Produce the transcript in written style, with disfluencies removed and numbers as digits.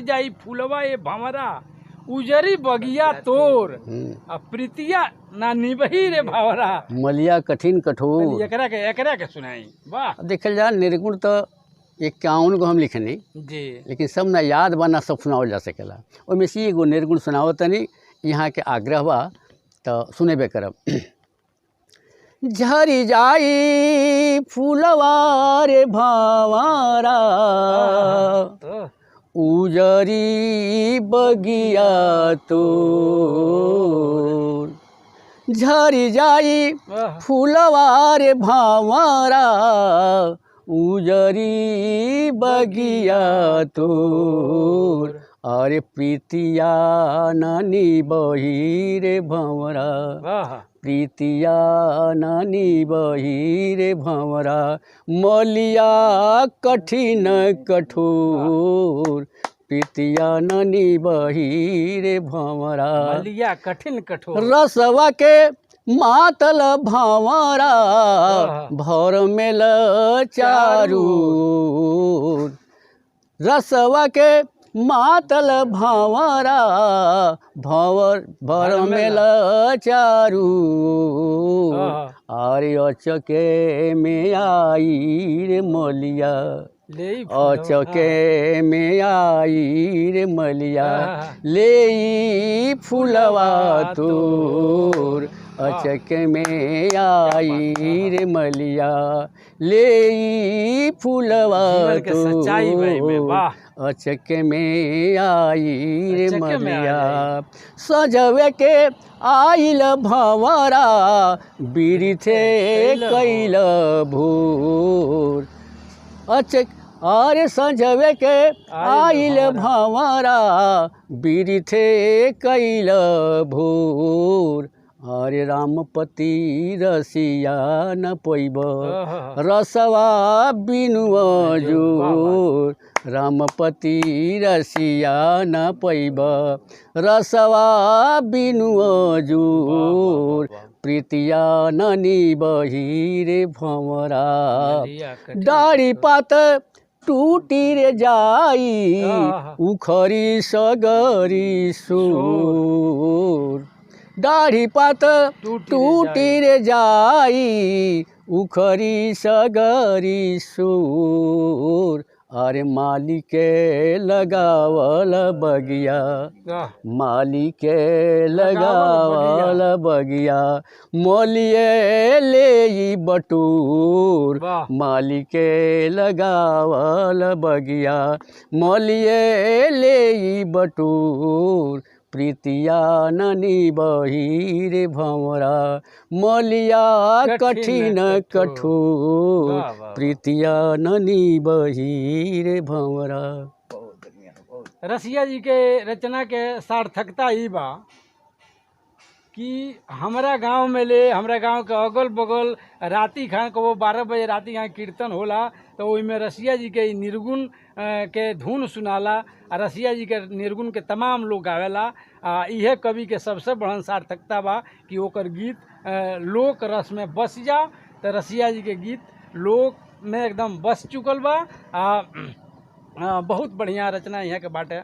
जाई फूलवा ये भंवरा उजरी बगिया तोर प्रीतिया ना निबही रे भावरा मलिया कठिन कठोर। एकरा के सुनाई। वाह। देखल जा निर्गुण तो 51 को हम लिखनी जी, लेकिन सब ना याद बा ना सब सुनावल जा सकेला। ओमे से एगो निर्गुण सुनाओ तनी यहाँ के आग्रह बा तो सुनेबे करब। झरी जाई फूलवा रे भावरा उजरी बगिया तोर। झरी जाई फूलवा रे भावरा उजरी बगिया तोर। अरे प्रीतिया नानी बही रे भंवरा प्रीतिया नानी बही रे भंवरा मलिया कठिन कठोर। प्रीतिया नानी बही रे भंवरा मलिया कठिन कठोर। रसवा के मातल भंवरा भर मेल चारू। रसवा के मातल भंवरा भर मेल चारू। अरे अचके में आई रे मलिया अचके में आई रे मलिया ले फूलवा तोर। अचके में आई रे मलिया ले फूलवा तोर। अचके में आई रे मलिया सजवे के आइल भंवरा बिरिथे कैल भोर। अरे सजवे के आइल भंवरा बिरिथे कैल भोर। अरे रामपति रसिया न पैब रसवा बिनु जोर। रामपति रसिया न पैब रसवा बिनु जोर। प्रीतिया ननी बही रे भंवरा डाढ़ी पात टूटी रे जाई उखरी सगरी सोर। दाढ़ी पात टूटी रे जाई उखरी सगरी सोर। अरे माली के लगावल बगिया माली के लगावल बगिया मोलिए ले बटूर। माली के लगावल बगिया मोलिए ले बटूर। प्रीतिया ननी बही रे भंवरा मलिया कठिन कठोर। प्रीतिया ननी बही रे भंवरा। रसिया जी के रचना के सार्थकता ही बा कि हमरा गांव में ले हमरा गांव के अगल बगल राती खान को वो 12 बजे राती खान कीर्तन होला तो ओइमे रसिया जी के निर्गुण के धुन सुनाला। रसिया जी के निर्गुण के तमाम लोग गावेला। इहे कवि के सबसे बड़न सार्थकता बा कि ओकर गीत लोक रस में बस जा। तो रसिया जी के गीत लोक में एकदम बस चुकल बा। बहुत बढ़िया रचना यहाँ के बाटे।